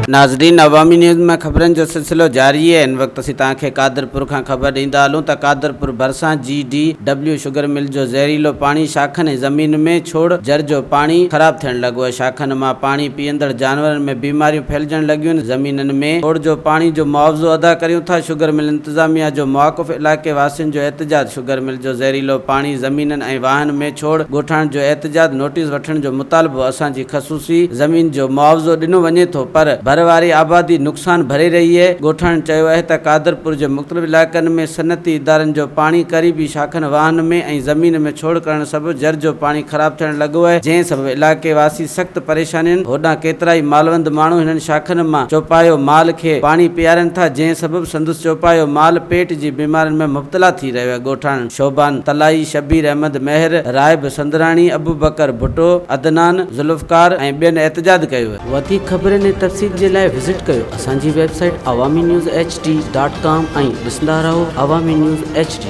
नाज़रीन, अवामी न्यूज़ में खबरन जो सिलसिलो जारी है। इन वक्त असीं तव्हांखे कादरपुर खां ख़बर ॾींदा हलूं त कादरपुर भरिसां GDW शुगर मिल जो ज़हरीलो पाणी शाखनि ज़मीन में छोड़ जर जो पाणी ख़राब थियण लॻो आहे। शाखनि मां पाणी पीअंदड़ जानवरनि में बीमारियूं फैलजण लॻियूं आहिनि। ज़मीननि में छोड़ जो पाणी जो मुआवज़ो अदा करियूं था। शुगर मिल इंतज़ामिया जो मौक़िफ़ इलाइक़े वासियुनि जो एहतजाज। शुगर मिल जो ज़हरीलो पाणी ज़मीननि ऐं वाहन में छोड़ ॻोठाइण जो एहतजाज। नोटिस वठण जो मुतालबो। असांजी ख़सूसी ज़मीन जो मुआवज़ो ॾिनो वञे थो पर भर वारी आबादी नुक़सान भरे रही है। ॻोठाइण चयो आहे त कादरपुर जे मुख़्तलिफ़ इलाइक़नि में सनती इदारनि जो पाणी क़रीबी शाखनि वाहन में ऐं ज़मीन में छोड़ करण सबबि जर जो पाणी ख़राब थियण लॻो आहे, जंहिं सबबि इलाइक़े वासी सख़्त परेशानियुनि। होॾां केतिरा ई मालवंद माण्हू हिननि शाखनि मां चौपायो माल खे पाणी पीआरनि था, जंहिं सबबि संदसि चौपायो माल पेट जी बीमारियुनि में मुब्तला थी रहियो आहे। ॻोठाइण शोभान तलाई, शबीर अहमद मेहर, राइब संदराणी, अबू बकर भुट्टो, अदनान ज़ुल्फ़कार ऐं ॿियनि एहतजाज कयो आहे। वधीक ख़बरनि ऐं तफ़सील जे लाइ विज़िट कयो असांजी वेबसाइट awamiNewsHD.com ऐं ॾिसंदा रहो अवामी न्यूज़ HD।